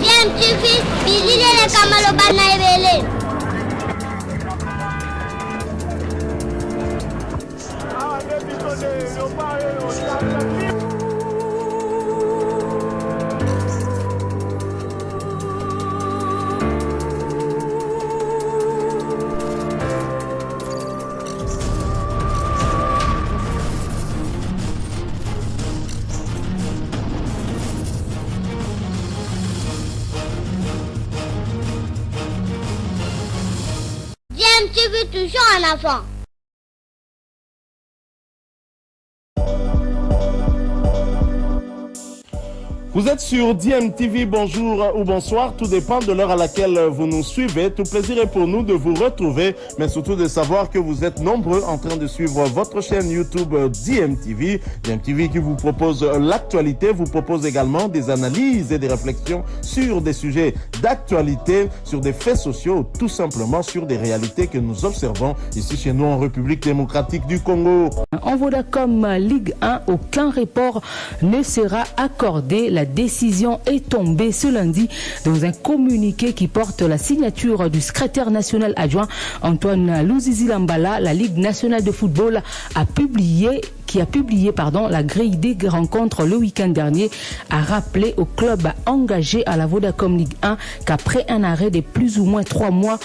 DMTV, bilile kamalo bana ebele. DMTV toujours en avant. Vous êtes sur DMTV, bonjour ou bonsoir, tout dépend de l'heure à laquelle vous nous suivez. Tout plaisir est pour nous de vous retrouver, mais surtout de savoir que vous êtes nombreux en train de suivre votre chaîne YouTube DMTV. DMTV qui vous propose l'actualité, vous propose également des analyses et des réflexions sur des sujets d'actualité, sur des faits sociaux, tout simplement sur des réalités que nous observons ici chez nous en République démocratique du Congo. En Vodacom Ligue 1, aucun report ne sera accordé. La décision est tombée ce lundi dans un communiqué qui porte la signature du secrétaire national adjoint Antoine Louzizi Lambala. La Ligue nationale de football a publié la grille des rencontres le week-end dernier, a rappelé au club engagé à la Vodacom Ligue 1 qu'après un arrêt de plus ou moins 3 mois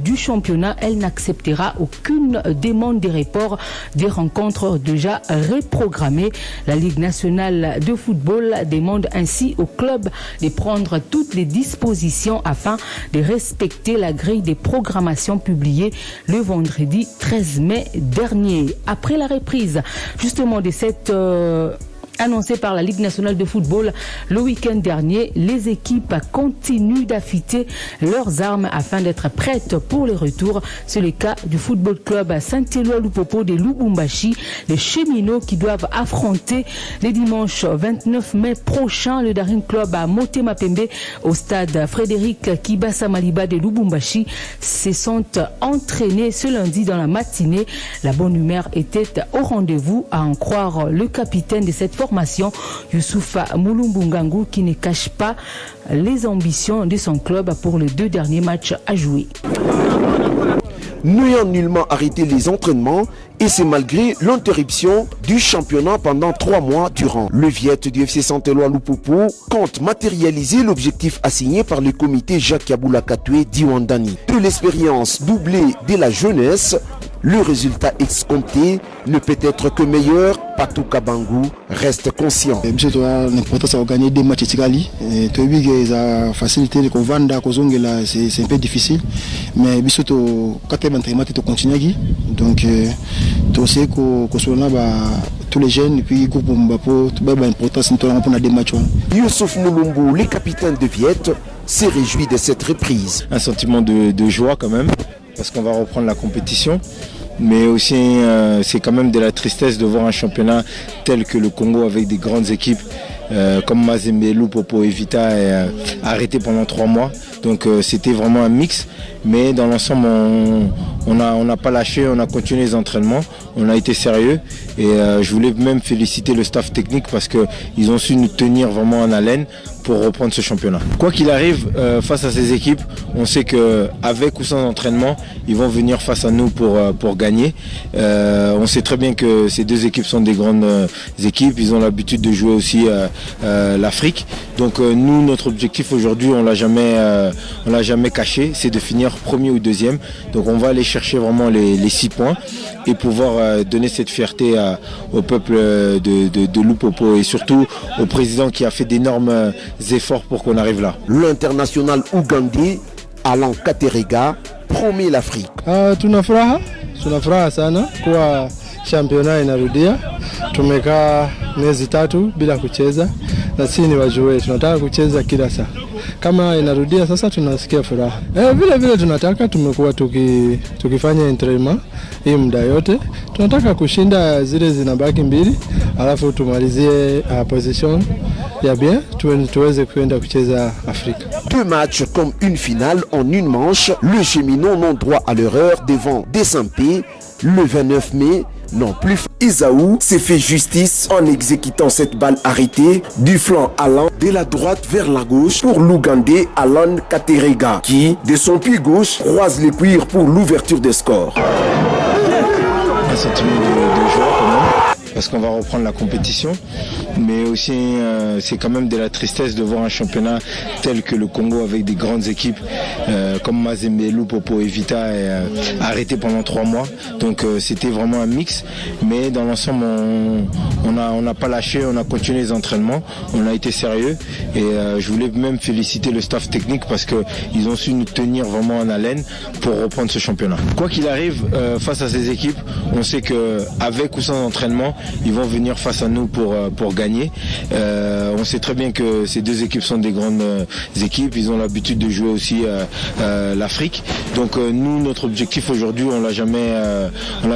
du championnat, elle n'acceptera aucune demande de report des rencontres déjà reprogrammées. La Ligue nationale de football demande ainsi au club de prendre toutes les dispositions afin de respecter la grille des programmations publiée le vendredi 13 mai dernier. Après la reprise justement de cette annoncé par la Ligue nationale de football le week-end dernier, les équipes continuent d'affûter leurs armes afin d'être prêtes pour le retour. C'est le cas du football club Saint-Éloi Lupopo de Lubumbashi, les cheminots qui doivent affronter le dimanche 29 mai prochain le Daring Club à Motema Pembe au stade Frédéric Kibasa Maliba de Lubumbashi. Se sont entraînés ce lundi dans la matinée. La bonne humeur était au rendez-vous, à en croire le capitaine de cette formation, Youssoufa Mulumbungangu, qui ne cache pas les ambitions de son club pour les 2 derniers matchs à jouer. N'ayant nullement arrêté les entraînements, et c'est malgré l'interruption du championnat pendant 3 mois durant. Le Viet du FC Saint-Éloi Lupopo compte matérialiser l'objectif assigné par le comité Jacques Yaboula Katoué d'Iwandani. De l'expérience doublée de la jeunesse, le résultat escompté ne peut être que meilleur. Patou Kabangu reste conscient. L'importance de gagner des matchs Tigali. La facilité de vendre c'est un peu difficile. Mais bientôt 4 matchs to continuer. Donc tu sais que tous les jeunes et puis groupe Mbapo tout ba importance pour des matchs. Youssouf Mulumbu, le capitaine de Viet, s'est réjoui de cette reprise. Un sentiment de joie quand même, parce qu'on va reprendre la compétition. Mais aussi c'est quand même de la tristesse de voir un championnat tel que le Congo avec des grandes équipes comme Mazembe, Lupopo et Vita arrêté pendant 3 mois. Donc c'était vraiment un mix, mais dans l'ensemble on n'a pas lâché, on a continué les entraînements, on a été sérieux et je voulais même féliciter le staff technique parce qu'ils ont su nous tenir vraiment en haleine pour reprendre ce championnat. Quoi qu'il arrive, face à ces équipes, on sait qu'avec ou sans entraînement, ils vont venir face à nous pour gagner. On sait très bien que ces 2 équipes sont des grandes équipes, ils ont l'habitude de jouer aussi l'Afrique. Donc nous, notre objectif aujourd'hui, on l'a jamais caché, c'est de finir premier ou deuxième. Donc on va aller chercher vraiment les 6 points et pouvoir donner cette fierté au peuple de Lupopo et surtout au président qui a fait d'énormes efforts pour qu'on arrive là. L'international ougandais Alan Katerega promet l'Afrique. Tunafuraha sana kuwa championa inarudia. Tumekaa miezi 3 bila kucheza na sisi ni wajue tunataka kucheza kila saa. Kama inarudia sasa tunasikia furaha. Vile tunataka, tumekuwa tukifanya entraînement hii muda yote. Tunataka kushinda zile zinabaki 2 alafu tumalizie position ya bien tuweze kwenda kucheza Afrique. 2 matchs comme une finale en une manche. Le cheminot n'ont droit à l'erreur devant Desampé le 29 mai non plus. Isaou s'est fait justice en exécutant cette balle arrêtée du flanc allant de la droite vers la gauche pour l'Ougandais Alan Katerega qui, de son pied gauche, croise les cuirs pour l'ouverture des scores. Un sentiment de joie quand même, parce qu'on va reprendre la compétition, mais aussi c'est quand même de la tristesse de voir un championnat tel que le Congo avec des grandes équipes comme Mazembe, Lupopo et Vita arrêté pendant 3 mois. Donc c'était vraiment un mix, mais dans l'ensemble on n'a pas lâché, on a continué les entraînements, on a été sérieux et je voulais même féliciter le staff technique parce qu'ils ont su nous tenir vraiment en haleine pour reprendre ce championnat. Quoi qu'il arrive, face à ces équipes, on sait qu'avec ou sans entraînement, ils vont venir face à nous pour gagner. On sait très bien que ces deux équipes sont des grandes équipes, ils ont l'habitude de jouer aussi l'Afrique. Donc nous, notre objectif aujourd'hui, on l'a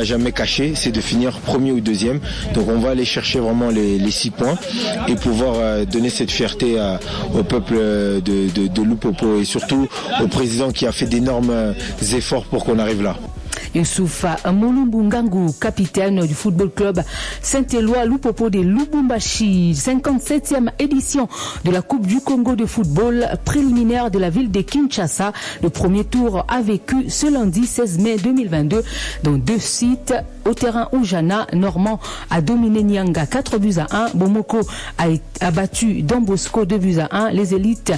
jamais caché, c'est de finir premier ou deuxième. Donc on va aller chercher vraiment les 6 points et pouvoir donner cette fierté au peuple de Lupopo et surtout au président qui a fait d'énormes efforts pour qu'on arrive là. Youssoufa Mulumbungangu, capitaine du football club Saint-Éloi Lupopo de Lubumbashi, 57e édition de la Coupe du Congo de football préliminaire de la ville de Kinshasa. Le premier tour a vécu ce lundi 16 mai 2022 dans 2 sites. Au terrain Oujana, Normand a dominé Nyanga 4-1. Bomoko a battu Don Bosco 2-1. Les élites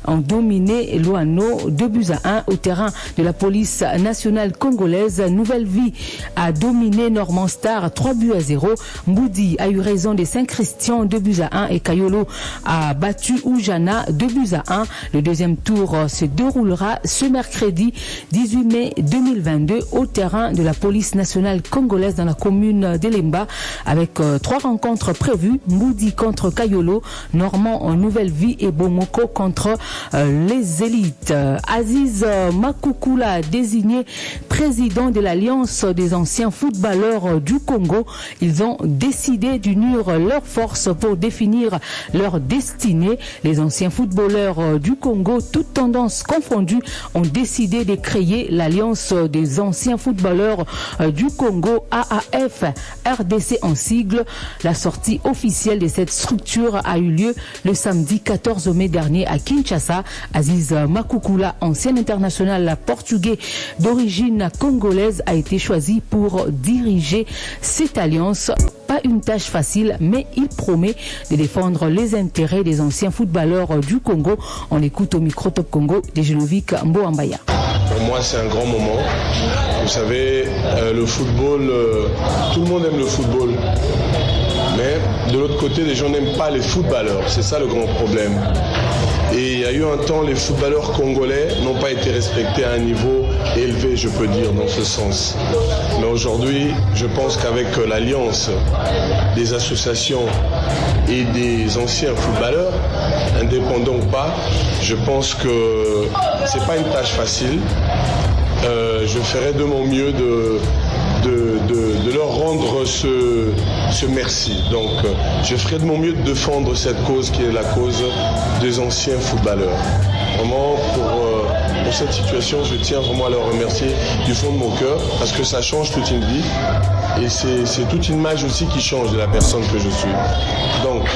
ont dominé Loano 2-1. Au terrain de la police nationale congolaise, Nouvelle Vie a dominé Normand Star 3-0. Mboudi a eu raison de Saint-Christian 2-1 et Kayolo a battu Oujana 2-1. Le deuxième tour se déroulera ce mercredi 18 mai 2022 au terrain de la police nationale congolaise dans la commune d'Elemba avec 3 rencontres prévues. Mboudi contre Kayolo, Normand en Nouvelle Vie et Bomoko contre les élites. Aziz Makukula désigné président de l'Alliance des anciens footballeurs du Congo. Ils ont décidé d'unir leurs forces pour définir leur destinée. Les anciens footballeurs du Congo, toutes tendances confondues, ont décidé de créer l'Alliance des anciens footballeurs du Congo, AAF RDC en sigle. La sortie officielle de cette structure a eu lieu le samedi 14 mai dernier à Kinshasa. Aziz Makukula, ancien international portugais d'origine congolaise, a été choisi pour diriger cette alliance. Pas une tâche facile, mais il promet de défendre les intérêts des anciens footballeurs du Congo. On écoute au micro Top Congo de Gelovic Mboambaya. Pour moi, c'est un grand moment. Vous savez, le football, tout le monde aime le football. Mais de l'autre côté, les gens n'aiment pas les footballeurs. C'est ça le grand problème. Et il y a eu un temps, les footballeurs congolais n'ont pas été respectés à un niveau élevé, je peux dire, dans ce sens. Mais aujourd'hui, je pense qu'avec l'alliance des associations et des anciens footballeurs, indépendants ou pas, je pense que c'est pas une tâche facile. Je ferai de mon mieux de leur rendre ce merci. Donc je ferai de mon mieux de défendre cette cause qui est la cause des anciens footballeurs. Vraiment pour cette situation, je tiens vraiment à leur remercier du fond de mon cœur parce que ça change toute une vie et c'est toute une image aussi qui change de la personne que je suis. Donc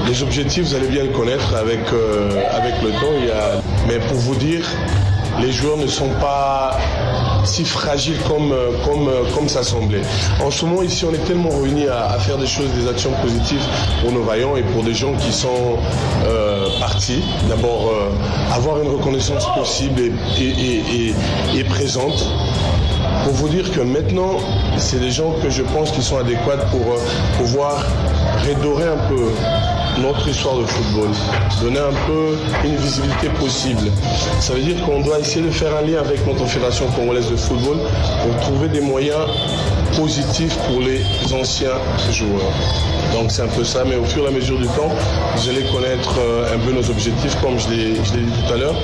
les objectifs, vous allez bien le connaître avec le temps. Mais pour vous dire, les joueurs ne sont pas si fragiles comme ça semblait. En ce moment, ici, on est tellement réunis à faire des choses, des actions positives pour nos vaillants et pour des gens qui sont partis. D'abord, avoir une reconnaissance possible et présente. Pour vous dire que maintenant, c'est des gens que je pense qui sont adéquats pour pouvoir redorer un peu notre histoire de football, donner un peu une visibilité possible. Ça veut dire qu'on doit essayer de faire un lien avec notre Fédération congolaise de football pour trouver des moyens positifs pour les anciens joueurs. Donc c'est un peu ça, mais au fur et à mesure du temps, vous allez connaître un peu nos objectifs, comme je l'ai dit tout à l'heure.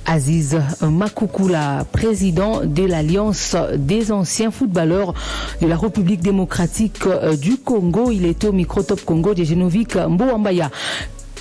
Aziz Makukula, président de l'Alliance des anciens footballeurs de la République démocratique du Congo. Il était au micro Top Congo de Gelovic Mboambaya.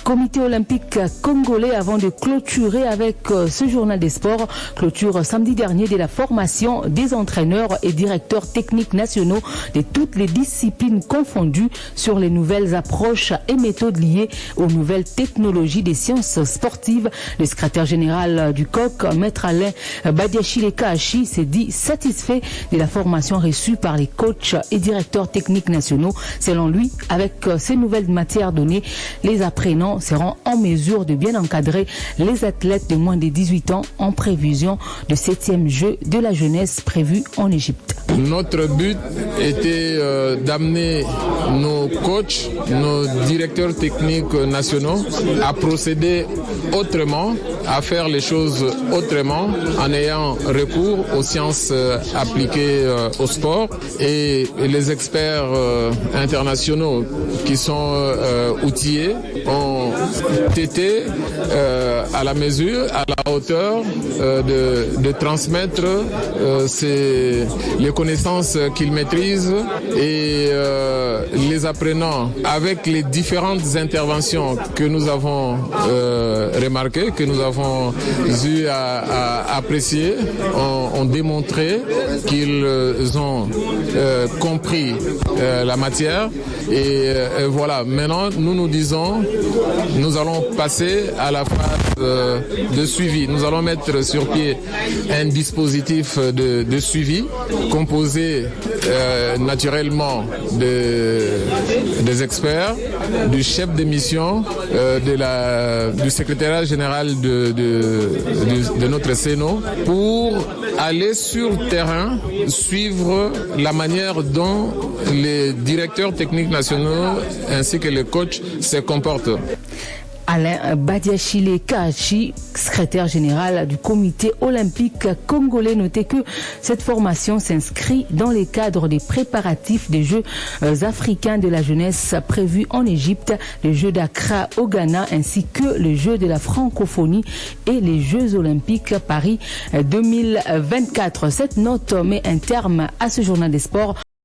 Comité olympique congolais avant de clôturer avec ce journal des sports. Clôture samedi dernier de la formation des entraîneurs et directeurs techniques nationaux de toutes les disciplines confondues sur les nouvelles approches et méthodes liées aux nouvelles technologies des sciences sportives. Le secrétaire général du COC, Maître Alain Badiachile Kahachi, s'est dit satisfait de la formation reçue par les coachs et directeurs techniques nationaux. Selon lui, avec ces nouvelles matières données, les apprenants seront en mesure de bien encadrer les athlètes de moins de 18 ans en prévision de 7e Jeux de la jeunesse prévu en Égypte. Notre but était d'amener nos coachs, nos directeurs techniques nationaux à procéder autrement, à faire les choses autrement en ayant recours aux sciences appliquées au sport et les experts internationaux qui sont outillés ont été à la mesure, à la hauteur de transmettre les connaissances qu'ils maîtrisent et les apprenants avec les différentes interventions que nous avons remarquées, que nous avons eu à apprécier, ont démontré qu'ils ont compris la matière et voilà, maintenant nous disons nous allons passer à la phase de suivi. Nous allons mettre sur pied un dispositif de suivi composé naturellement des experts, du chef de mission, du secrétariat général de notre CNO pour aller sur le terrain, suivre la manière dont les directeurs techniques nationaux ainsi que les coachs se comportent. Alain Badiachile Kahachi, secrétaire général du comité olympique congolais, notait que cette formation s'inscrit dans les cadres des préparatifs des Jeux africains de la jeunesse prévus en Égypte, les Jeux d'Accra au Ghana ainsi que les Jeux de la francophonie et les Jeux olympiques Paris 2024. Cette note met un terme à ce journal des sports.